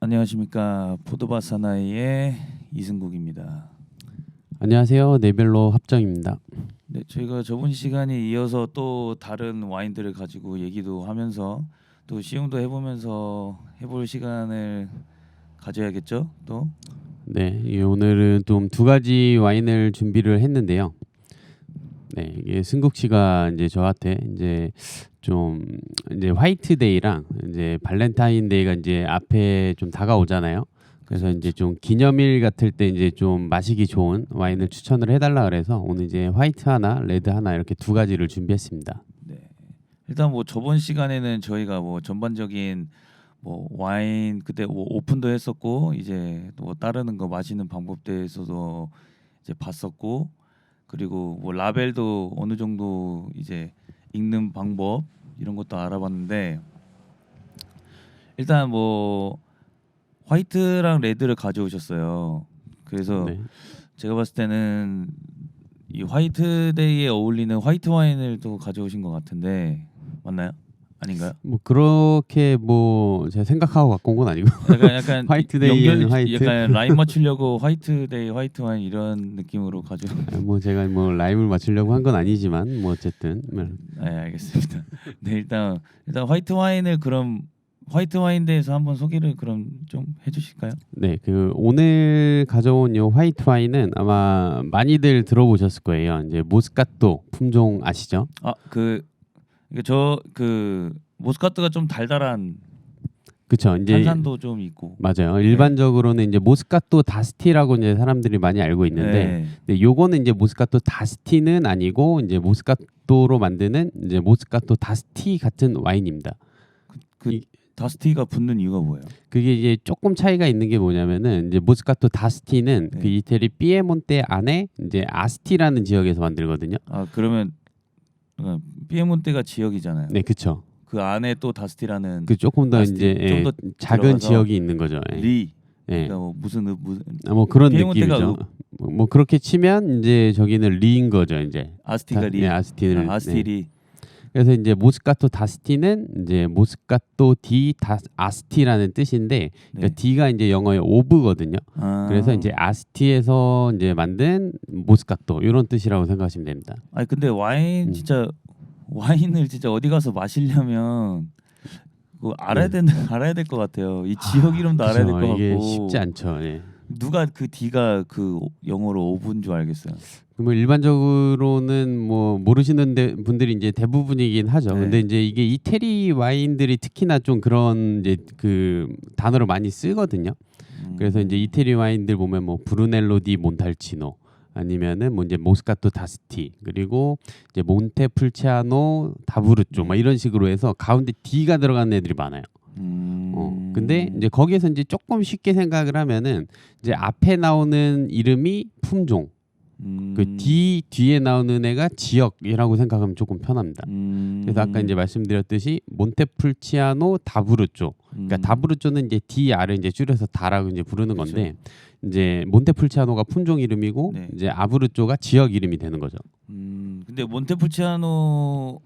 안녕하십니까. 포도밭 사나이의 이승국입니다. 안녕하세요. 네벨로 합정입니다. 네, 저희가 저번 시간에 이어서 또 다른 와인들을 가지고 얘기도 하면서 또 시음도 해보면서 해볼 시간을 가져야겠죠. 또 네, 오늘은 좀 두 가지 와인을 준비를 했는데요. 네, 이게 승국 씨가 이제 저한테 이제 화이트데이랑 이제 발렌타인데이가 이제 앞에 좀 다가오잖아요. 그래서 이제 좀 기념일 같을 때 이제 좀 마시기 좋은 와인을 추천을 해달라 그래서 오늘 이제 화이트 하나, 레드 하나 이렇게 두 가지를 준비했습니다. 네. 일단 뭐 저번 시간에는 저희가 뭐 전반적인 뭐 와인 그때 뭐 오픈도 했었고 이제 또 따르는 거 마시는 방법에 대해서도 이제 봤었고 그리고 뭐 라벨도 어느 정도 이제 읽는 방법 이런 것도 알아봤는데 일단 뭐 화이트랑 레드를 가져오셨어요. 그래서 네. 제가 봤을 때는 이 화이트데이에 어울리는 화이트 와인을 또 가져오신 것 같은데 맞나요? 아닌가요? 뭐 그렇게 뭐 제가 생각하고 갖고 온 건 아니고 약간 화이트데이에는 화이트. 약간 라인 맞추려고 화이트데이 화이트 와인 이런 느낌으로 가져. 뭐 제가 뭐 라임을 맞추려고 한 건 아니지만 뭐 어쨌든 네, 알겠습니다. 네, 일단 화이트 와인을 그럼 화이트 와인 대해서 한번 소개를 그럼 좀 해주실까요? 네, 그 오늘 가져온 요 화이트 와인은 아마 많이들 들어보셨을 거예요. 이제 모스카토 품종 아시죠? 그 모스카토가 좀 달달한 그쵸? 이제 탄산도 좀 있고. 맞아요. 일반적으로는 이제 모스카토 다스티라고 이제 사람들이 많이 알고 있는데, 네. 근데 요거는 이제 모스카토 다스티는 아니고 이제 모스카토로 만드는 이제 모스카토 다스티 같은 와인입니다. 그 이- 다스티가 붙는 이유가 뭐예요? 그게 이제 조금 차이가 있는 게 뭐냐면은 이제 모스카토 다스티는 네. 그 이태리 피에몬테 안에 이제 아스티라는 지역에서 만들거든요. 아 그러면 피에몬테가 지역이잖아요. 네, 그쵸. 그 안에 또 다스티라는 그 조금 더 아스티, 이제 좀 더 작은 들어가서 지역이 있는 거죠. 예. 리 예. 그러니까 뭐 무슨 뭐 그런 피에몬테가 느낌이죠. 뭐 그렇게 치면 이제 저기는 리인 거죠, 이제. 아스티가 리 네, 아스티는. 아스티리 네. 그래서 이제 모스카토 다스티는 이제 모스카토 디 아스티라는 뜻인데, 그러니까 네. D가 이제 영어의 오브거든요. 그래서 이제 아스티에서 이제 만든 모스카토 이런 뜻이라고 생각하시면 됩니다. 아니 근데 와인 진짜 와인을 진짜 어디 가서 마시려면 그거 알아야 네. 알아야 될 것 같아요. 이 지역 이름도 알아야 될 것 그죠. 이게 같고 쉽지 않죠. 예. 누가 그 D가 그 영어로 오브인 줄 알겠어요. 뭐 일반적으로는 뭐 모르시는 분들이 이제 대부분이긴 하죠. 네. 근데 이제 이게 이태리 와인들이 특히나 좀 그런 이제 그 단어를 많이 쓰거든요. 그래서 이제 이태리 와인들 보면 뭐 브루넬로 디 몬탈치노 아니면은 뭐 이제 모스카토 다스티 그리고 이제 몬테풀치아노 다브루쪼 막 이런 식으로 해서 가운데 D가 들어가는 애들이 많아요. 근데 이제 거기에서 이제 조금 쉽게 생각을 하면은 이제 앞에 나오는 이름이 품종, 그 뒤에 나오는 애가 지역이라고 생각하면 조금 편합니다. 그래서 아까 이제 말씀드렸듯이 몬테풀치아노 다브루쪼, 그러니까 다브루쪼는 이제 DR을 이제 줄여서 다라고 이제 부르는 건데 이제 몬테풀치아노가 품종 이름이고 네. 이제 아브루쪼가 지역 이름이 되는 거죠. 근데 몬테풀치아노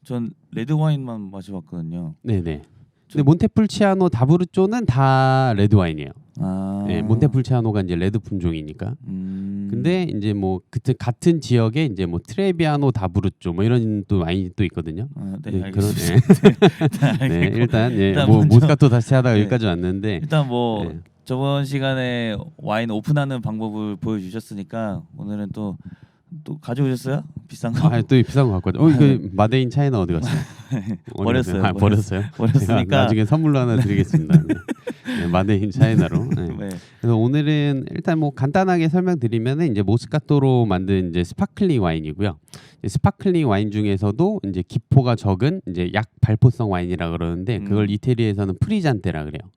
전 레드 와인만 마셔봤거든요. 네네. 근데 몬테풀치아노 다브루쪼는 다 레드 와인이에요. 네, 몬테풀치아노가 이제 레드 품종이니까. 근데 이제 뭐 그때 같은 지역에 이제 뭐 트레비아노 다브루쪼 뭐 이런 또 와인이 또 있거든요. 네, 알겠습니다. 네, 일단 뭐 먼저, 모스카토 다시 하다가 네. 여기까지 왔는데 일단 뭐 네. 저번 시간에 와인 오픈하는 방법을 보여주셨으니까 오늘은 또 가져오셨어요? 비싼 거? 또 비싼 거 갖고 왔죠. 이거 마데인 차이나 어디 갔어요? 버렸어요. 버렸어요. 제가 버렸으니까 나중에 선물로 하나 드리겠습니다. 네, 마데인 차이나로. 네. 네. 그래서 오늘은 일단 뭐 간단하게 설명드리면은 이제 모스카토로 만든 이제 스파클링 와인이고요. 스파클링 와인 중에서도 이제 기포가 적은 이제 약 발포성 와인이라 그러는데 그걸 이태리에서는 프리잔테라 그래요.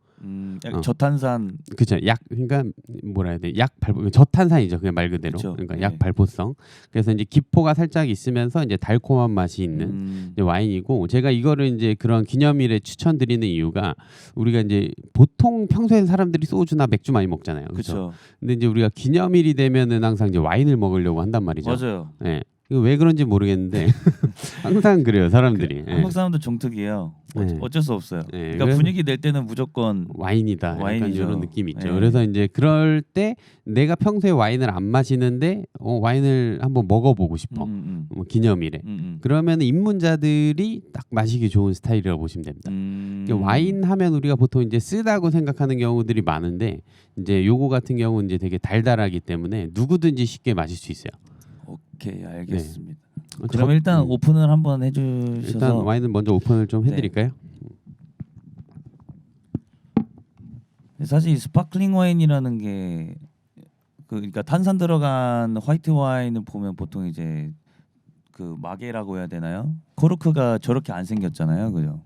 저탄산 그렇죠. 약 그러니까 뭐라 해야 돼? 약 발포 저탄산이죠. 그냥 말 그대로. 그쵸. 그러니까 네. 약 발포성. 그래서 이제 기포가 살짝 있으면서 이제 달콤한 맛이 있는 이제 와인이고 제가 이거를 이제 그런 기념일에 추천드리는 이유가 우리가 이제 보통 평소에 사람들이 소주나 맥주 많이 먹잖아요. 그렇죠. 그렇죠. 근데 이제 우리가 기념일이 되면은 항상 이제 와인을 먹으려고 한단 말이죠. 맞아요. 네. 이거 왜 그런지 모르겠는데 항상 그래요 사람들이. 한국 사람들 정특이에요. 네. 어쩔 수 없어요. 네, 그러니까 그래서 분위기 낼 때는 무조건 와인이다. 약간 와인이죠. 이런 느낌이 있죠. 네. 그래서 이제 그럴 때 내가 평소에 와인을 안 마시는데 와인을 한번 먹어보고 싶어. 뭐 기념일에. 그러면 입문자들이 딱 마시기 좋은 스타일이라고 보시면 됩니다. 와인 하면 우리가 보통 이제 쓰다고 생각하는 경우들이 많은데 이제 요거 같은 경우는 이제 되게 달달하기 때문에 누구든지 쉽게 마실 수 있어요. 오케이, 알겠습니다. 네. 그럼 일단 오픈을 한번 해주셔서 일단 와인은 먼저 오픈을 좀 해드릴까요? 사실 이 스파클링 와인이라는 게 그러니까 탄산 들어간 화이트 와인을 보면 보통 이제 그 마개라고 해야 되나요? 코르크가 저렇게 안 생겼잖아요, 그죠?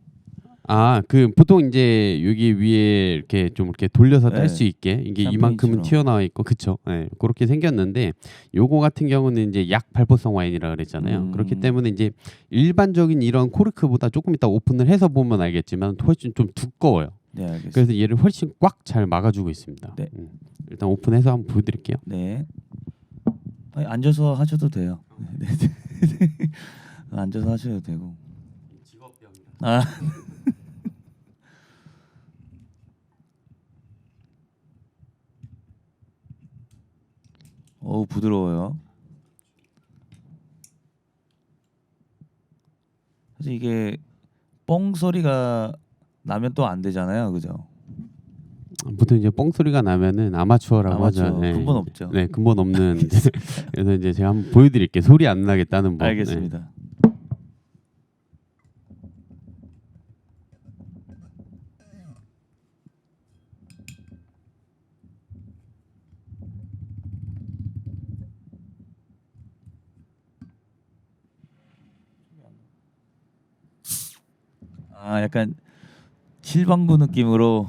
그 보통 이제 여기 위에 이렇게 좀 이렇게 돌려서 딸 네. 수 있게 이게 샴페인처럼. 이만큼은 튀어나와 있고 그쵸? 네, 그렇게 생겼는데 요거 같은 경우는 이제 약 발포성 와인이라 그랬잖아요. 그렇기 때문에 이제 일반적인 이런 코르크보다 조금 이따 오픈을 해서 보면 알겠지만 훨씬 좀 두꺼워요. 네, 알겠습니다. 그래서 얘를 훨씬 꽉 잘 막아주고 있습니다. 네. 일단 오픈해서 한번 보여드릴게요. 네. 아니, 앉아서 하셔도 돼요. 네. 앉아서 하셔도 되고. 아. 부드러워요. 사실 이게 뻥 소리가 나면 또 안 되잖아요, 그죠? 보통 이제 뻥 소리가 나면은 아마추어라고 하죠. 네. 근본 없죠. 네, 근본 없는. 그래서 이제 제가 한번 보여드릴게요. 소리 안 나게 따는 법. 알겠습니다. 네. 약간 실방구 느낌으로.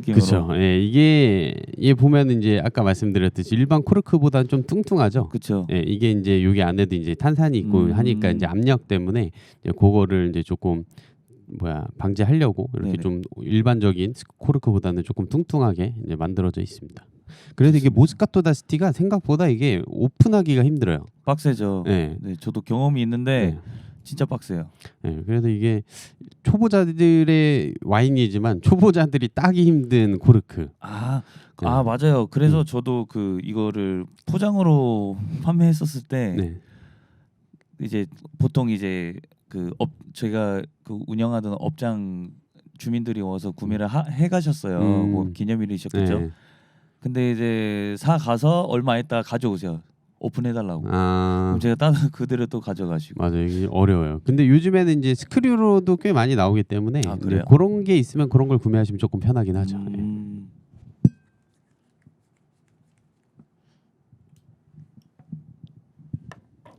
그렇죠. 예, 이게 보면 이제 아까 말씀드렸듯이 일반 코르크보다는 좀 뚱뚱하죠. 그렇죠. 예, 이게 이제 여기 안에도 이제 탄산이 있고 하니까 이제 압력 때문에 이제 그거를 이제 조금 방지하려고 이렇게 네네. 좀 일반적인 코르크보다는 조금 뚱뚱하게 이제 만들어져 있습니다. 그래서 이게 모스카토 다스티가 생각보다 이게 오픈하기가 힘들어요. 빡세죠. 예. 네, 저도 경험이 있는데 네. 진짜 빡세요. 네, 그래서 이게 초보자들의 와인이지만 초보자들이 따기 힘든 코르크. 네. 맞아요. 그래서 저도 이거를 포장으로 판매했었을 때 네. 이제 보통 이제 저희가 운영하던 업장 주민들이 와서 구매를 해 가셨어요. 뭐 기념일이셨겠죠. 네. 근데 이제 사 가서 얼마 있다 가져오세요. 오픈해달라고. 그럼 제가 그대로 또 가져가시고. 맞아요. 이게 어려워요. 근데 요즘에는 이제 스크류로도 꽤 많이 나오기 때문에 그래요? 그런 게 있으면 그런 걸 구매하시면 조금 편하긴 하죠.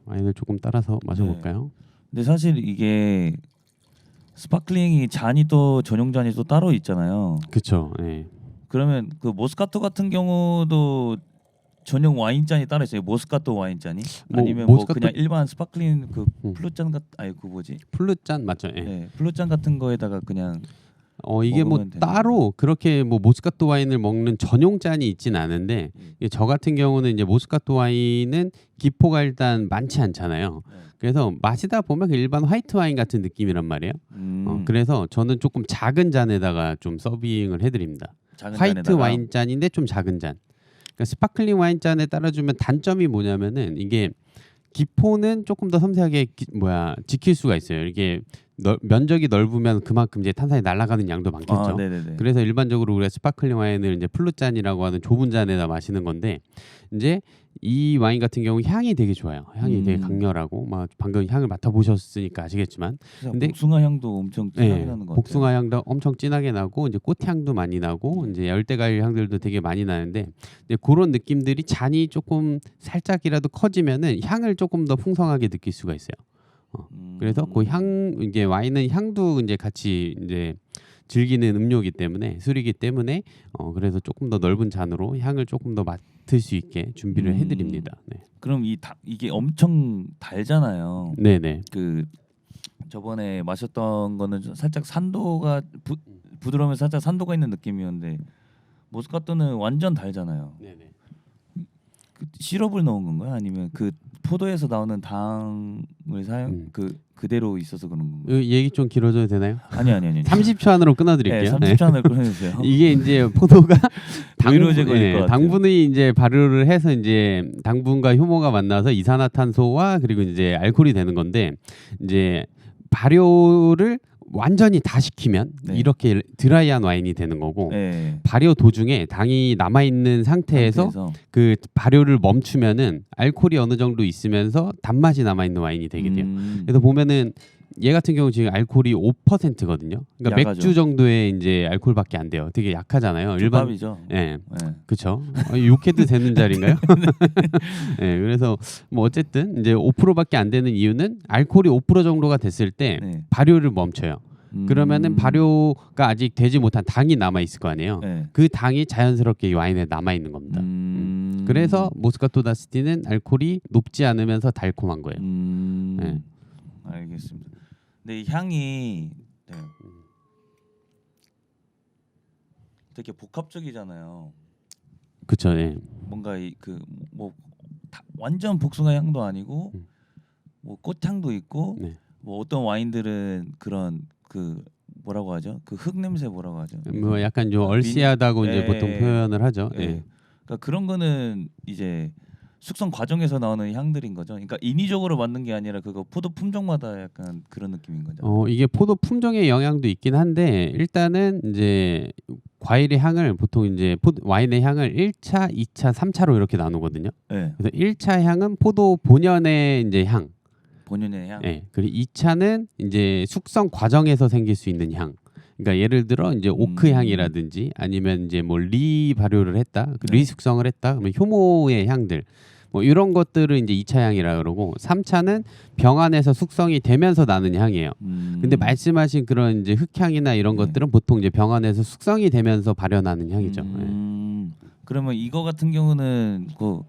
와인을 조금 따라서 마셔볼까요? 근데 사실 이게 스파클링이 잔이 또 전용 잔이 또 따로 있잖아요. 그렇죠. 네. 그러면 모스카토 같은 경우도 전용 와인 잔이 따로 있어요. 모스카토 와인 잔이 아니면 그냥 일반 스파클링 플룻 잔 플룻 잔 맞죠? 예. 네, 플룻 잔 같은 거에다가 그냥 이게 먹으면 되는 따로 그렇게 모스카토 와인을 먹는 전용 잔이 있진 않은데 저 같은 경우는 이제 모스카토 와인은 기포가 일단 많지 않잖아요. 그래서 마시다 보면 일반 화이트 와인 같은 느낌이란 말이에요. 그래서 저는 조금 작은 잔에다가 좀 서빙을 해드립니다. 화이트 잔에다가. 와인 잔인데 좀 작은 잔. 그러니까 스파클링 와인 잔에 따라주면 단점이 뭐냐면은 이게 기포는 조금 더 섬세하게 지킬 수가 있어요. 이게 면적이 넓으면 그만큼 이제 탄산이 날아가는 양도 많겠죠. 그래서 일반적으로 우리가 스파클링 와인을 이제 플룻 잔이라고 하는 좁은 잔에다 마시는 건데 이제 이 와인 같은 경우 향이 되게 좋아요. 향이 되게 강렬하고 방금 향을 맡아보셨으니까 아시겠지만 근데 복숭아 향도 엄청 진하게 나는 것 같아요. 복숭아 향도 엄청 진하게 나고 이제 꽃향도 많이 나고 이제 열대과일 향들도 되게 많이 나는데 이제 그런 느낌들이 잔이 조금 살짝이라도 커지면은 향을 조금 더 풍성하게 느낄 수가 있어요. 그래서 이제 와인은 향도 이제 같이 이제 즐기는 음료이기 때문에 술이기 때문에 그래서 조금 더 넓은 잔으로 향을 조금 더 맡을 수 있게 준비를 해드립니다. 네. 그럼 이게 엄청 달잖아요. 네네. 저번에 마셨던 거는 살짝 산도가 부드러우면 살짝 산도가 있는 느낌이었는데 모스카토는 완전 달잖아요. 네네. 시럽을 넣은 건가요? 아니면 포도에서 나오는 당을 사용 그대로 있어서 그런 건가요? 얘기 좀 길어져도 되나요? 아니. 30초 안으로 끊어드릴게요. 네, 30초 안에 끊어주세요. 이게 이제 포도가 의료제 걸릴 것 같아요. 당분이 이제 발효를 해서 이제 당분과 효모가 만나서 이산화탄소와 그리고 이제 알코올이 되는 건데 이제 발효를 완전히 다 식히면 네. 이렇게 드라이한 와인이 되는 거고 네. 발효 도중에 당이 남아 있는 상태에서 그 발효를 멈추면은 알코올이 어느 정도 있으면서 단맛이 남아 있는 와인이 되게 돼요. 그래서 보면은 얘 같은 경우 지금 알코올이 5%거든요. 그러니까 약하죠. 맥주 정도의 이제 알코올밖에 안 돼요. 되게 약하잖아요. 일반이죠. 예, 네. 그렇죠. 욕해도 되는 자리인가요? 예, 그래서 뭐 어쨌든 이제 5%밖에 안 되는 이유는 알코올이 5% 정도가 됐을 때 네. 발효를 멈춰요. 그러면은 발효가 아직 되지 못한 당이 남아 있을 거 아니에요. 네. 그 당이 자연스럽게 이 와인에 남아 있는 겁니다. 그래서 모스카토 다스티는 알코올이 높지 않으면서 달콤한 거예요. 네. 알겠습니다. 근데 이 향이 네. 되게 복합적이잖아요. 그렇죠. 예. 뭔가 뭐 완전 복숭아 향도 아니고 뭐 꽃향도 있고 네. 뭐 어떤 와인들은 그런 뭐라고 하죠? 그 흙 냄새 뭐라고 하죠? 뭐 약간 좀 얼씨하다고 이제 예. 보통 표현을 하죠. 예. 예. 그러니까 그런 거는 이제 숙성 과정에서 나오는 향들인 거죠. 그러니까 인위적으로 만든 게 아니라 그거 포도 품종마다 약간 그런 느낌인 거죠. 이게 포도 품종의 영향도 있긴 한데 일단은 이제 과일의 향을 보통 이제 와인의 향을 1차, 2차, 3차로 이렇게 나누거든요. 네. 그래서 1차 향은 포도 본연의 이제 향. 본연의 향. 예. 그리고 2차는 이제 숙성 과정에서 생길 수 있는 향. 그러니까 예를 들어 이제 오크 향이라든지 아니면 이제 뭐 리 발효를 했다, 네. 리 숙성을 했다, 그러면 효모의 향들, 뭐 이런 것들을 이제 2차 향이라 그러고 3차는 병 안에서 숙성이 되면서 나는 향이에요. 근데 말씀하신 그런 이제 흙향이나 이런 네. 것들은 보통 이제 병 안에서 숙성이 되면서 발효나는 향이죠. 그러면 이거 같은 경우는 그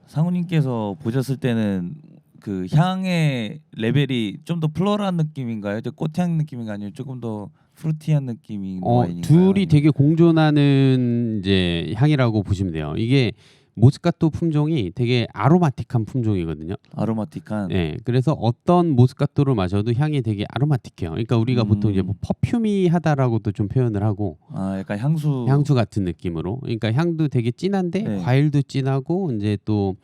상우님께서 보셨을 때는 그 향의 레벨이 좀 더 플로럴한 느낌인가요? 꽃향 느낌인가 아니면 조금 더 프루티한 느낌인 와인인가요? 둘이 되게 공존하는 이제 향이라고 보시면 돼요. 이게 모스카토 품종이 되게 아로마틱한 품종이거든요. 아로마틱한. 네, 그래서 어떤 모스카토를 마셔도 향이 되게 아로마틱해요. 그러니까 우리가 보통 이제 뭐 퍼퓸이하다라고도 좀 표현을 하고, 약간 향수 같은 느낌으로. 그러니까 향도 되게 진한데 네. 과일도 진하고 이제 또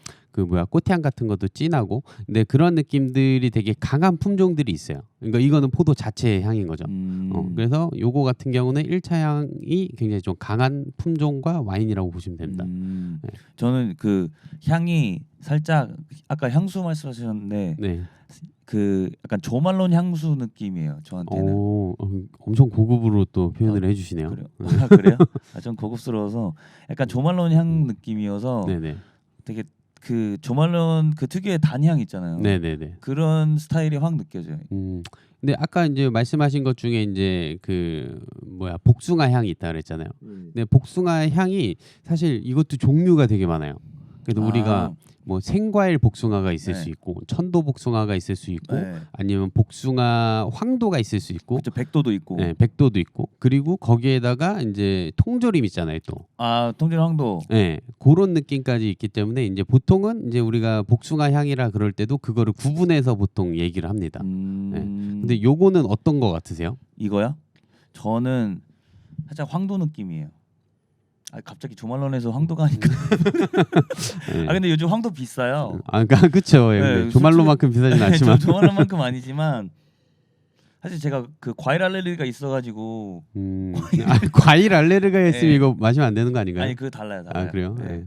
꽃향 같은 것도 진하고, 근데 그런 느낌들이 되게 강한 품종들이 있어요. 그러니까 이거는 포도 자체의 향인 거죠. 그래서 요거 같은 경우는 1차 향이 굉장히 좀 강한 품종과 와인이라고 보시면 됩니다. 네. 저는 그 향이 살짝 아까 향수 말씀하셨는데 네. 그 약간 조말론 향수 느낌이에요. 저한테는. 엄청 고급으로 또 표현을 해주시네요. 그래요? 그래요? 좀 고급스러워서 약간 조말론 향 느낌이어서 네네. 되게 그 조말론 그 특유의 단향 있잖아요. 네네네. 그런 스타일이 확 느껴져요. 근데 아까 이제 말씀하신 것 중에 이제 복숭아 향이 있다 그랬잖아요. 근데 복숭아 향이 사실 이것도 종류가 되게 많아요. 그래도 우리가 뭐 생과일 복숭아가 있을 네. 수 있고 천도 복숭아가 있을 수 있고 네. 아니면 복숭아 황도가 있을 수 있고 그렇죠. 백도도 있고. 네, 백도도 있고 그리고 거기에다가 이제 통조림 있잖아요 또. 통조림 황도. 네, 그런 느낌까지 있기 때문에 이제 보통은 이제 우리가 복숭아 향이라 그럴 때도 그거를 구분해서 보통 얘기를 합니다. 네. 근데 요거는 어떤 거 같으세요? 이거야? 저는 살짝 황도 느낌이에요. 갑자기 조말론에서 황도가 하니까. 네. 근데 요즘 황도 비싸요. 그렇죠. 네, 조말로만큼 비싸진 않지만. 조말론만큼 아니지만 사실 제가 그 과일 알레르기가 있어가지고. 과일 알레르기가 있으면 네. 이거 마시면 안 되는 거 아닌가요? 아니 그거 달라요. 그래요? 네. 네.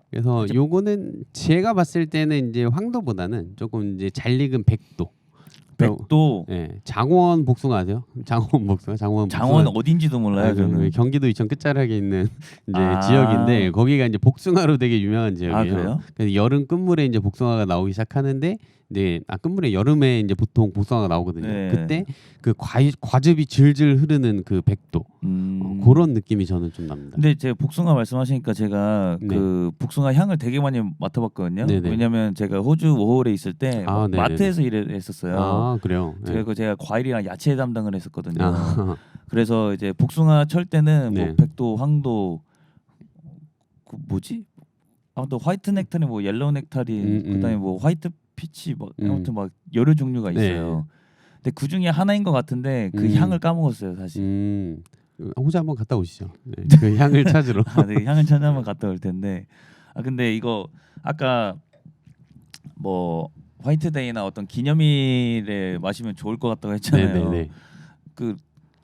그래서 요거는 제가 봤을 때는 이제 황도보다는 조금 이제 잘 익은 백도. 백도. 네, 장원 복숭아 아세요? 장원 복숭아, 장원 어딘지도 몰라요. 저는. 경기도 이천 끝자락에 있는 이제 아. 지역인데 거기가 이제 복숭아로 되게 유명한 지역이에요. 그래요? 그래서 여름 끝물에 이제 복숭아가 나오기 시작하는데, 네, 끝물에 여름에 이제 보통 복숭아가 나오거든요. 네. 그때 그 과즙이 질질 흐르는 그 백도, 그런 느낌이 저는 좀 납니다. 근데 제가 복숭아 말씀하시니까 제가 네. 그 복숭아 향을 되게 많이 맡아봤거든요. 네네. 왜냐면 제가 호주 워홀에 있을 때 네네네. 마트에서 일했었어요. 그래요. 네. 제가 과일이랑 야채 담당을 했었거든요. 그래서 이제 복숭아 철 때는 네. 뭐 백도, 황도, 그 뭐지? 아무튼 화이트 넥타리, 뭐 옐로우 넥타리, 그다음에 뭐 화이트 피치, 뭐 아무튼 막 여러 종류가 있어요. 근데 그 중에 하나인 것 같은데 그 향을 까먹었어요, 사실. 호주 한번 갔다 오시죠. 네, 그 향을 찾으러. 아, 네, 향을 찾아 한번 갔다 올 텐데. 아 근데 이거 아까 뭐 화이트데이나 어떤 기념일에 마시면 좋을 것 같다고 했잖아요. 네네네. 그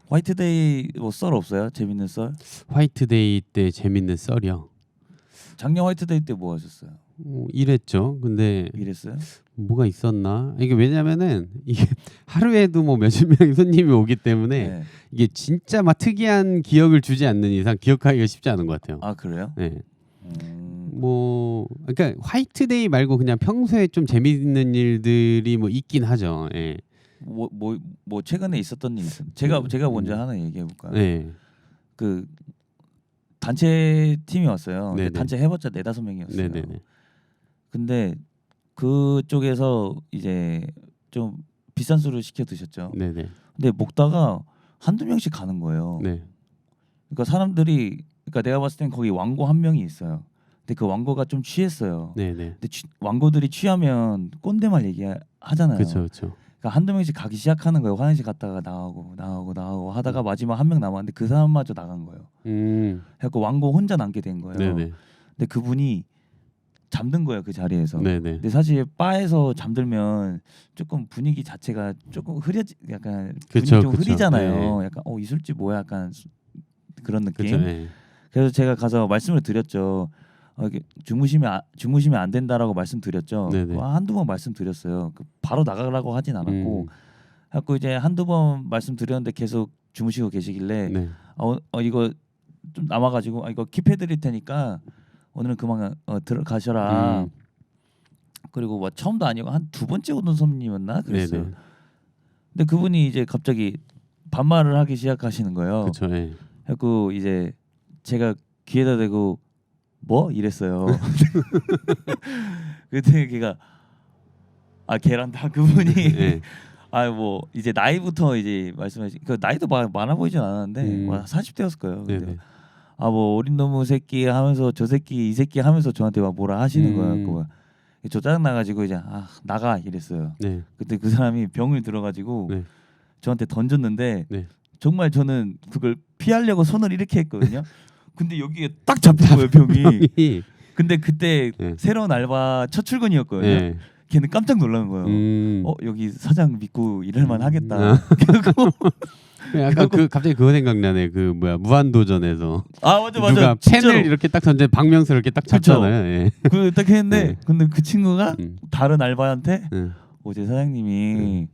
화이트데이 뭐 썰 없어요? 재밌는 썰? 화이트데이 때 재밌는 썰이요. 작년 화이트데이 때 뭐 하셨어요? 이랬죠. 근데 이랬어요? 뭐가 있었나? 이게 왜냐면은 이게 하루에도 뭐 몇십 명의 손님이 오기 때문에 네. 이게 진짜 막 특이한 기억을 주지 않는 이상 기억하기가 쉽지 않은 것 같아요. 아 그래요? 네. 뭐 그러니까 화이트데이 말고 그냥 평소에 좀 재밌는 일들이 뭐 있긴 하죠. 예. 뭐 최근에 있었던 일 있어요? 제가 먼저 하나 얘기해 볼까요? 네. 그 단체 팀이 왔어요. 근데 네네. 단체 해봤자 4-5명이었어요. 네네네. 근데 그쪽에서 이제 좀 비싼 술을 시켜 드셨죠. 네네. 근데 먹다가 한두 명씩 가는 거예요. 네. 그러니까 사람들이, 그러니까 내가 봤을 땐 거기 왕고 한 명이 있어요. 근데 그 왕고가 좀 취했어요. 네네. 근데 왕고들이 취하면 꼰대말 얘기하잖아요. 그렇죠, 그렇죠. 그러니까 한두 명씩 가기 시작하는 거예요. 화장실 갔다가 나가고 하다가 마지막 한 명 남았는데 그 사람마저 나간 거예요. 그래서 왕고 혼자 남게 된 거예요. 네네. 근데 그분이 잠든 거예요, 그 자리에서. 네네. 근데 사실 바에서 잠들면 조금 분위기 자체가 조금 약간 분위기 그쵸, 좀 그쵸. 흐리잖아요. 약간 이 술집 뭐야, 약간 그런 느낌. 그렇죠. 네. 그래서 제가 가서 말씀을 드렸죠. 이게 주무시면 안 된다라고 말씀드렸죠. 네네. 한두 번 말씀드렸어요. 바로 나가라고 하진 않았고, 하고 이제 한두 번 말씀드렸는데 계속 주무시고 계시길래 네. 이거 좀 남아가지고 이거 킵해드릴 테니까 오늘은 그만 들어가셔라. 그리고 뭐 처음도 아니고 한 두 번째 오는 손님이었나 그랬어요. 네네. 근데 그분이 이제 갑자기 반말을 하기 시작하시는 거예요. 그렇죠. 네. 그래고 이제 제가 귀에다 대고 뭐 이랬어요. 그때 걔가 걔란다 그분이 네. 뭐 이제 나이부터 이제 말씀하시 그 나이도 많아 보이진 않았는데 40대였을 거예요. 근데 네네. 뭐 어린 놈의 새끼 하면서 저 새끼 이 새끼 하면서 저한테 막 뭐라 하시는 거예요. 저 짜증 나가지고 이제 나가 이랬어요. 네. 그때 그 사람이 병을 들어가지고 네. 저한테 던졌는데 네. 정말 저는 그걸 피하려고 손을 이렇게 했거든요. 근데 여기에 딱 잡힌 거예요, 병이. 근데 그때 네. 새로운 알바 첫 출근이었거든요. 네. 걔는 깜짝 놀란 거예요. 여기 사장 믿고 일할만 하겠다. 약간 갑자기 그거 생각나네. 그 뭐야 무한도전에서 맞아 누가 진짜로. 펜을 이렇게 딱 던져 박명수를 이렇게 딱 잡잖아요. 예. 그 딱 했는데 네. 근데 그 친구가 다른 알바한테 네. 어제 사장님이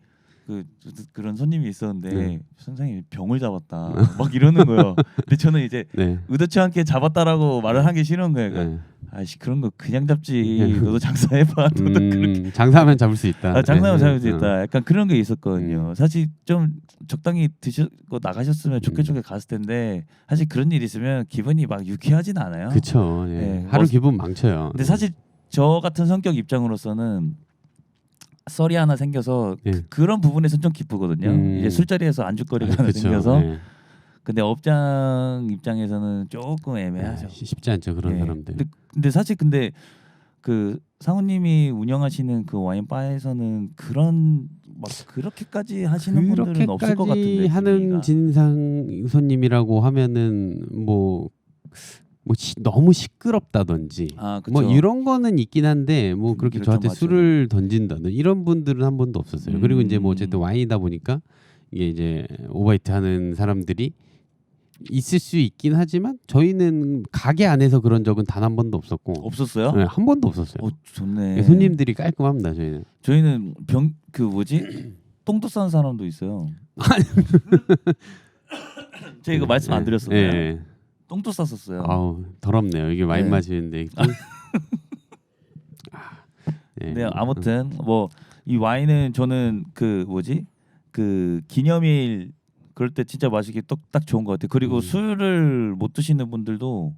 그런 손님이 있었는데 선생님이 병을 잡았다 막 이러는 거예요. 근데 저는 이제 네. 의도치 않게 잡았다라고 말을 하기 싫은 거예요. 네. 아이씨 그런 거 그냥 잡지. 너도 장사해봐. 너도 그렇게 장사하면 잡을 수 있다. 장사하면 네. 잡을 수 있다. 약간 그런 게 있었거든요. 사실 좀 적당히 드시고 나가셨으면 좋게 갔을 텐데 사실 그런 일 있으면 기분이 막 유쾌하진 않아요. 그렇죠. 예. 네. 하루 기분 망쳐요. 근데 사실 저 같은 성격 입장으로서는 썰이 하나 생겨서 예. 그런 부분에서 좀 기쁘거든요. 이제 술자리에서 안주거리가 하나 그쵸. 생겨서. 예. 근데 업장 입장에서는 조금 애매하죠. 쉽지 않죠 그런 예. 사람들. 근데 사실 그 상우님이 운영하시는 그 와인 바에서는 그런 막 그렇게까지 하시는 분들은 없을 것 같은데. 그렇게까지 하는 분위기가. 진상 손님이라고 하면은 너무 시끄럽다든지 그쵸. 뭐 이런 거는 있긴 한데 뭐 그렇게 그렇죠, 저한테 맞죠. 술을 던진다든 이런 분들은 한 번도 없었어요. 그리고 이제 뭐 어쨌든 음. 와인이다 보니까 이게 이제 오버히트 하는 사람들이 있을 수 있긴 하지만 저희는 가게 안에서 그런 적은 단 한 번도 없었고 없었어요? 네, 한 번도 없었어요. 좋네. 손님들이 깔끔합니다 저희는. 저희는 그 뭐지? 똥도 싼 사람도 있어요. 제가 이거 말씀 안 드렸었나요? 네. 똥도 쌌었어요. 아우 더럽네요. 이게 와인 네. 마시는데. 네. 네, 아무튼 뭐 이 와인은 저는 그 뭐지? 그 기념일 그럴 때 진짜 마시기 딱 좋은 것 같아요. 그리고 술을 못 드시는 분들도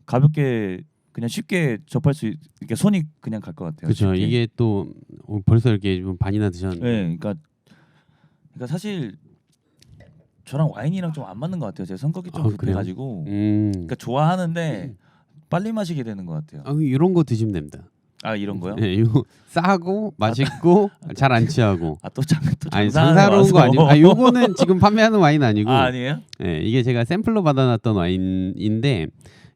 가볍게 그냥 쉽게 접할 수 이렇게 손이 그냥 갈 것 같아요. 그렇죠. 쉽게. 이게 또 벌써 이렇게 좀 반이나 드셨는데. 네, 그러니까 사실 저랑 와인이랑 좀 안 맞는 것 같아요. 제 성격이 좀 그래요? 급해가지고. 그러니까 좋아하는데 빨리 마시게 되는 것 같아요. 이런 거 드시면 됩니다. 아 이런 거요? 네, 이거 싸고 맛있고 잘 안 취하고. 또 아니 장사하러 장사로운 거 와서. 아니고. 요거는 지금 판매하는 와인 아니고. 아니에요? 네, 이게 제가 샘플로 받아놨던 와인인데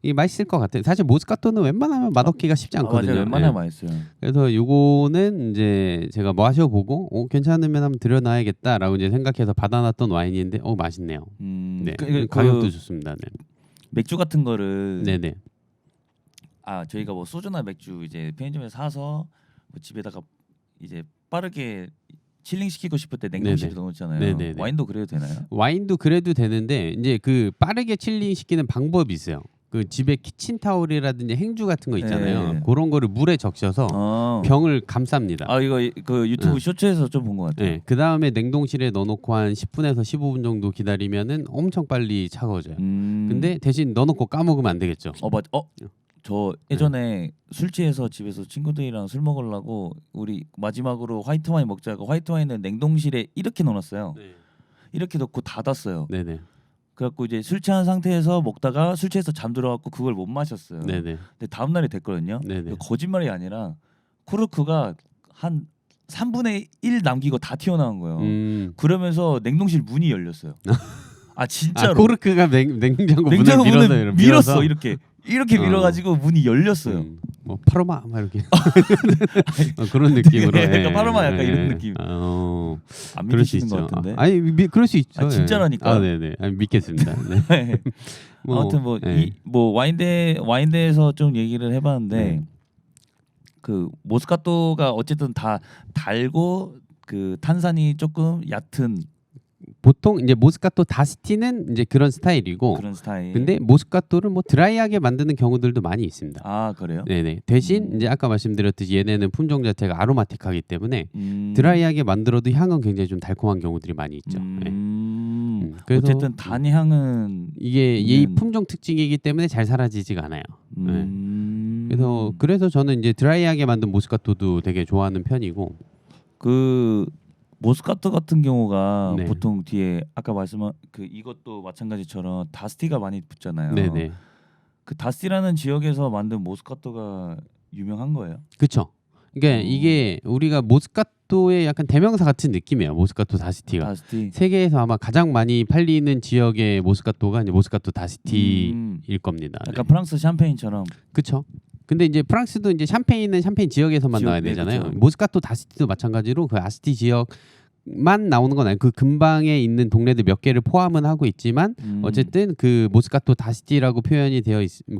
이게 맛있을 것 같아요. 사실 모스카토는 웬만하면 맛없기가 쉽지 않거든요. 맞아요. 웬만하면 네. 맛있어요. 그래서 요거는 이제 제가 마셔보고 괜찮으면 한번 들여놔야겠다라고 이제 생각해서 받아놨던 와인인데 맛있네요. 네, 가격도 좋습니다. 네. 맥주 같은 거를 네네. 저희가 뭐 소주나 맥주 이제 편의점에서 사서 뭐 집에다가 이제 빠르게 칠링 시키고 싶을 때 냉동실에 네네. 넣어놓잖아요. 네네네. 와인도 그래도 되나요? 와인도 그래도 되는데 이제 그 빠르게 칠링 시키는 방법이 있어요. 그 집에 키친타올이라든지 행주 같은 거 있잖아요. 네. 그런 거를 물에 적셔서 병을 감쌉니다. 이거 그 유튜브 쇼츠에서 좀 본 것 같아요. 네, 그 다음에 냉동실에 넣어놓고 한 10분에서 15분 정도 기다리면은 엄청 빨리 차가워져요. 근데 대신 넣어놓고 까먹으면 안 되겠죠. 저 예전에 술 취해서 집에서 친구들이랑 술 먹으려고 우리 마지막으로 화이트 와인 먹자고 화이트 와인을 냉동실에 이렇게 넣어놨어요. 네. 이렇게 넣고 닫았어요. 네네. 그래갖고 이제 술 취한 상태에서 먹다가 술 취해서 잠들어갖고 그걸 못 마셨어요. 네네. 근데 다음 날이 됐거든요. 네네. 거짓말이 아니라 코르크가 한 3분의 1 남기고 다 튀어나온 거예요. 그러면서 냉동실 문이 열렸어요. 진짜로. 코르크가 냉장고 문을 문을 밀었어 이렇게 밀어가지고 문이 열렸어요. 뭐 파로마 막 이렇게 그런 느낌으로. 약간 파로마 약간 이런 느낌. 안 믿으시는 것 같은데. 아니 그럴 수 있죠. 진짜라니까. 네네. 믿겠습니다. 네. 아무튼 뭐 와인대에서 좀 얘기를 해봤는데 그 모스카토가 어쨌든 다 달고 그 탄산이 조금 얕은. 보통 이제 모스카토 다스티는 이제 그런 스타일이고, 그런 스타일. 근데 모스카토를 뭐 드라이하게 만드는 경우들도 많이 있습니다. 그래요? 네네. 대신 이제 아까 말씀드렸듯이 얘네는 품종 자체가 아로마틱하기 때문에 드라이하게 만들어도 향은 굉장히 좀 달콤한 경우들이 많이 있죠. 그래서 어쨌든 단향은 이게 이 품종 특징이기 때문에 잘 사라지지가 않아요. 그래서 저는 이제 드라이하게 만든 모스카토도 되게 좋아하는 편이고. 그 모스카토 같은 경우가 보통 뒤에 아까 말씀한 이것도 마찬가지처럼 다스티가 많이 붙잖아요. 네네. 그 다스티라는 지역에서 만든 모스카토가 유명한 거예요? 그렇죠. 그러니까 이게 우리가 모스카토의 약간 대명사 같은 느낌이에요. 모스카토 다스티가. 다스티. 세계에서 아마 가장 많이 팔리는 지역의 모스카토가 이제 모스카토 다스티일 겁니다. 약간 프랑스 샴페인처럼. 그렇죠. 근데 이제 프랑스도 이제 샴페인은 샴페인 지역에서만 나와야 되잖아요. 그쵸. 모스카토 다스티도 마찬가지로 그 아스티 지역만 나오는 건 아니고 그 근방에 있는 동네들 몇 개를 포함은 하고 있지만 어쨌든 그 모스카토 다스티라고 표현이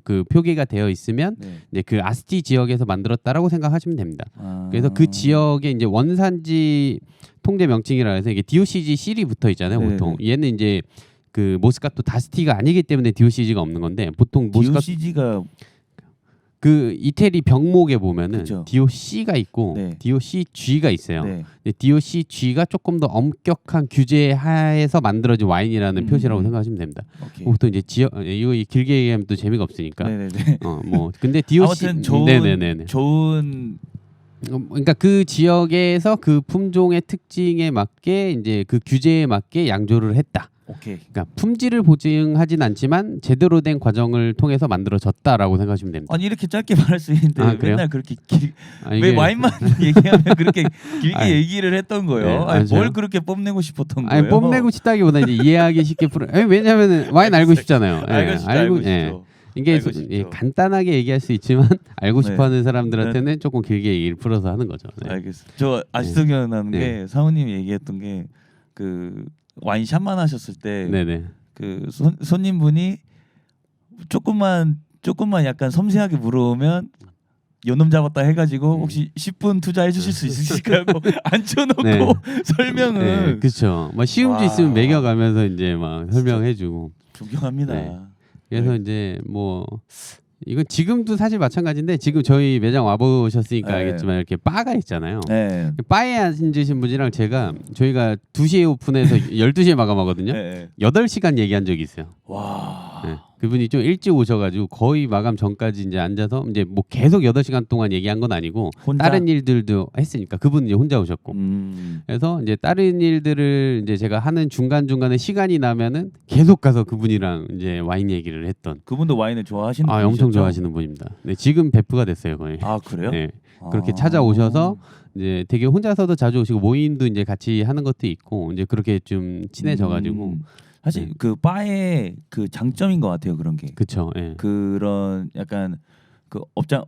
그 표기가 되어 있으면 이제 그 아스티 지역에서 만들었다라고 생각하시면 됩니다. 그래서 그 지역의 이제 원산지 통제 명칭이라 해서 이게 DOCG 실이 붙어 있잖아요. 보통 얘는 이제 그 모스카토 다스티가 아니기 때문에 DOCG가 없는 건데 보통 DOCG가 그 이태리 병목에 보면은 그쵸. DOC가 있고 DOCG가 있어요. 근데 DOCG가 조금 더 엄격한 규제 하에서 만들어진 와인이라는 표시라고 생각하시면 됩니다. 보통 이제 이거 길게 얘기하면 또 재미가 없으니까. 뭐 근데 DOC 아무튼 좋은 그러니까 그 지역에서 그 품종의 특징에 맞게 이제 그 규제에 맞게 양조를 했다. 그러니까 품질을 보증하진 않지만 제대로 된 과정을 통해서 만들어졌다라고 생각하시면 됩니다. 아니 이렇게 짧게 말할 수 있는데 맨날 그렇게 왜 와인만 얘기하면 그렇게 길게 얘기를 했던 거예요? 뭘 그렇게 뽐내고 싶었던 거예요? 뽐내고 싶다기보다 이제 이해하기 쉽게 왜냐하면 와인 알고 싶잖아요. 알고 싶죠. 이게 간단하게 얘기할 수 있지만 알고 싶어하는 사람들한테는 조금 길게 얘기를 풀어서 하는 거죠. 알겠습니다. 저 아직도 기억나는 게 사모님이 얘기했던 게 그 와인샷만 하셨을 때 그 손님분이 조금만 약간 섬세하게 물어오면 요놈 잡았다 해가지고 혹시 10분 투자해 주실 수 있으실까요? 앉혀놓고 설명을. 그렇죠. 뭐 시음주 있으면 매겨가면서 이제 막 설명해주고. 존경합니다. 그래서 이제 뭐 이건 지금도 사실 마찬가지인데 지금 저희 매장 와보셨으니까 알겠지만 이렇게 바가 있잖아요. 바에 앉으신 분이랑 저희가 2시에 오픈해서 12시에 마감하거든요. 8시간 얘기한 적이 있어요. 와. 네. 그분이 좀 일찍 오셔가지고 거의 마감 전까지 이제 앉아서 이제 뭐 계속 8시간 동안 얘기한 건 아니고 혼자? 다른 일들도 했으니까 그분은 이제 혼자 오셨고 그래서 이제 다른 일들을 이제 제가 하는 중간 중간에 시간이 나면은 계속 가서 그분이랑 이제 와인 얘기를 했던. 그분도 와인을 좋아하시는 아, 분이셨죠? 엄청 좋아하시는 분입니다. 네, 지금 베프가 됐어요 거의. 아 그래요? 네, 그렇게 아. 찾아오셔서 이제 되게 혼자서도 자주 오시고 모임도 이제 같이 하는 것도 있고 이제 그렇게 좀 친해져가지고. 사실 네. 그 바의 그 장점인 것 같아요 그런 게. 그쵸. 예. 그런 약간 그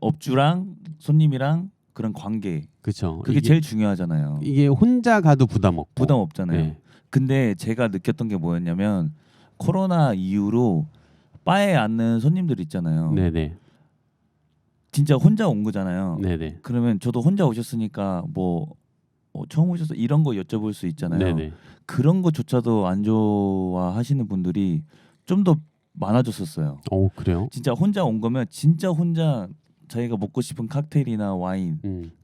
업주랑 손님이랑 그런 관계. 그쵸. 그게 제일 중요하잖아요. 이게 혼자 가도 부담 없고. 부담 없잖아요. 네. 근데 제가 느꼈던 게 뭐였냐면 코로나 이후로 바에 앉는 손님들 있잖아요. 네네. 진짜 혼자 온 거잖아요. 네네. 그러면 저도 혼자 오셨으니까 뭐 처음 오셔서 이런 거 여쭤볼 수 있잖아요. 네네. 그런 거조차도 안 좋아하시는 분들이 좀 더 많아졌었어요. 오, 그래요? 진짜 혼자 온 거면 진짜 혼자 자기가 먹고 싶은 칵테일이나 와인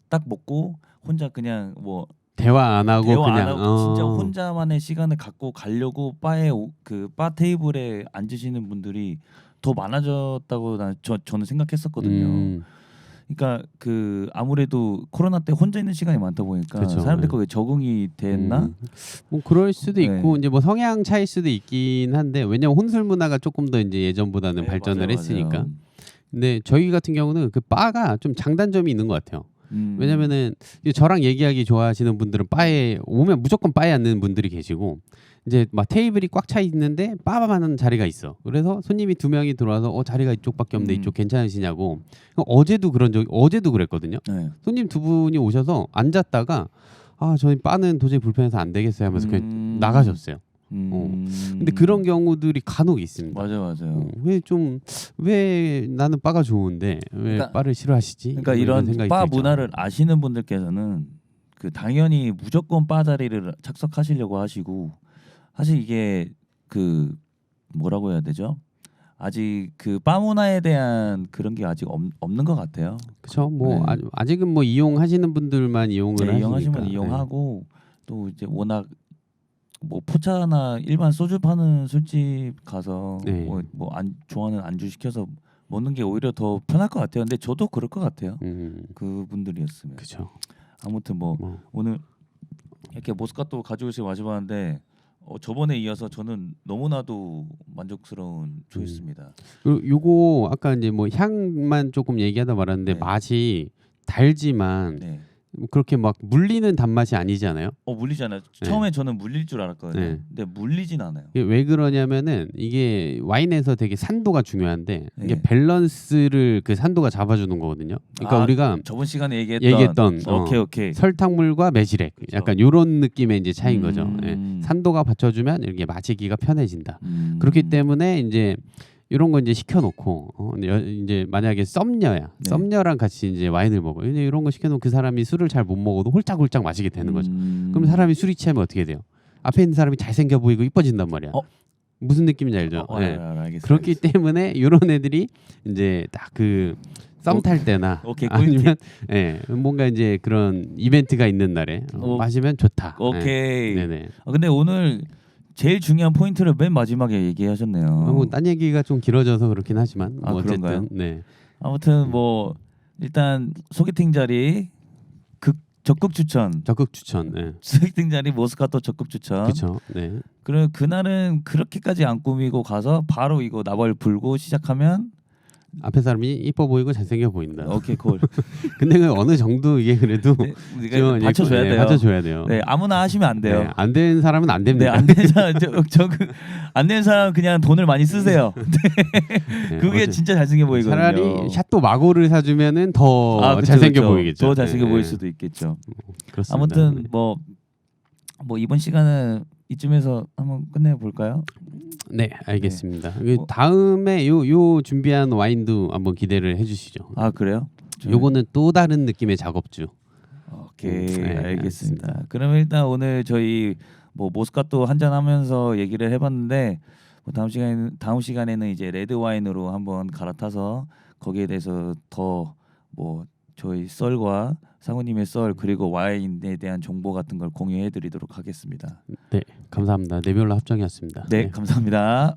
딱 먹고 혼자 그냥 뭐 대화 안 하고 대화 그냥 안 하고 진짜 혼자만의 시간을 갖고 가려고 바에 그 바 테이블에 앉으시는 분들이 더 많아졌다고 저는 생각했었거든요. 그러니까 그 아무래도 코로나 때 혼자 있는 시간이 많다 보니까 그쵸, 사람들 네. 거기에 적응이 됐나? 뭐 그럴 수도 네. 있고 이제 뭐 성향 차일 수도 있긴 한데 왜냐면 혼술 문화가 조금 더 이제 예전보다는 네, 발전을 맞아요, 했으니까. 맞아요. 근데 저희 같은 경우는 그 바가 좀 장단점이 있는 것 같아요. 왜냐면은 이제 저랑 얘기하기 좋아하시는 분들은 바에 오면 무조건 바에 앉는 분들이 계시고 이제 막 테이블이 꽉 차 있는데 바만 자리가 있어. 그래서 손님이 2명이 들어와서 자리가 이쪽밖에 없는데 이쪽 괜찮으시냐고. 어제도 그랬거든요. 네. 손님 2분이 오셔서 앉았다가 저희 바는 도저히 불편해서 안 되겠어요 하면서 그냥 나가셨어요. 근데 그런 경우들이 간혹 있습니다. 맞아요. 왜 나는 바가 좋은데 왜 그러니까- 바를 싫어하시지? 그러니까 뭐 이런 생각이 바 들죠. 문화를 아시는 분들께서는 그 당연히 무조건 바 자리를 착석하시려고 하시고 사실 이게 그 뭐라고 해야 되죠? 아직 그 바 문화에 대한 그런 게 아직 없는 것 같아요. 그렇죠. 뭐 네. 아직은 뭐 이용하시는 분들만 이용을 네, 이용하시면 하시니까. 이용하고 또 이제 워낙 뭐 포차나 일반 소주 파는 술집 가서 네. 좋아하는 안주 시켜서 먹는 게 오히려 더 편할 것 같아요. 근데 저도 그럴 것 같아요. 그분들이었으면. 그렇죠. 아무튼 뭐 오늘 이렇게 모스카토 가져오시고 마셔봤는데 저번에 이어서 저는 너무나도 만족스러운 초이스입니다. 그리고 요거 아까 이제 뭐 향만 조금 얘기하다 말았는데 네. 맛이 달지만 네. 그렇게 막 물리는 단맛이 아니잖아요. 물리잖아요. 네. 처음에 저는 물릴 줄 알았거든요. 네. 근데 물리진 않아요. 이게 왜 그러냐면은 이게 와인에서 되게 산도가 중요한데 이게 네. 밸런스를 그 산도가 잡아주는 거거든요. 그러니까 우리가 저번 시간에 얘기했던 오케이. 설탕물과 매실액 그쵸. 약간 이런 느낌의 이제 차이인 거죠. 예. 음. 산도가 받쳐주면 이렇게 마시기가 편해진다. 음. 그렇기 때문에 이제 이런 거 이제 시켜놓고 이제 만약에 썸녀야, 네. 썸녀랑 같이 이제 와인을 먹어요. 근데 이런 거 시켜놓으면 그 사람이 술을 잘 못 먹어도 홀짝홀짝 마시게 되는 거죠. 그럼 사람이 술이 취하면 어떻게 돼요? 앞에 있는 사람이 잘생겨 보이고 이뻐진단 말이야. 무슨 느낌인지 알죠? 예. 알겠어요. 그렇기 때문에 이런 애들이 이제 딱 그 썸 탈 때나 오케이, 아니면 뭔가 이제 그런 이벤트가 있는 날에 마시면 좋다. 오케이. 네네. 근데 오늘 제일 중요한 포인트를 맨 마지막에 얘기하셨네요. 뭐딴 얘기가 좀 길어져서 그렇긴 하지만 뭐 어쨌든 그런가요? 네. 아무튼 뭐 일단 소개팅 자리 적극 추천. 적극 추천. 네. 소개팅 자리 모스카토 적극 추천. 그렇죠. 네. 그럼 그날은 그렇게까지 안 꾸미고 가서 바로 이거 나발 불고 시작하면 앞에 사람이 이뻐 보이고 잘생겨 보인다. 오케이 콜. 근데 그 어느 정도 이게 그래도 우리가 받쳐줘야 돼요. 받쳐줘야 돼요. 네, 아무나 하시면 안 돼요. 네, 안 되는 사람은 안 됩니다. 네, 안 되는 사람 안 되는 사람 그냥 돈을 많이 쓰세요. 네, 그게 진짜 잘생겨 보이거든요. 차라리 샤또 마고를 사주면은 더 그쵸, 잘생겨 그쵸. 보이겠죠. 더 잘생겨 네, 보일 네. 수도 있겠죠. 그렇습니다. 아무튼 뭐 이번 시간은 이쯤에서 한번 끝내 볼까요? 네, 알겠습니다. 뭐- 다음에 요 준비한 와인도 한번 기대를 해주시죠. 그래요? 요거는 또 다른 느낌의 작업주. 오케이, 네, 알겠습니다. 그러면 일단 오늘 저희 뭐 모스카토 한잔 하면서 얘기를 해봤는데 다음 시간에는 이제 레드 와인으로 한번 갈아타서 거기에 대해서 더 뭐 저희 썰과 상우님의 썰 그리고 와인에 대한 정보 같은 걸 공유해드리도록 하겠습니다. 네, 감사합니다. 네비올라 합정이었습니다. 네, 감사합니다.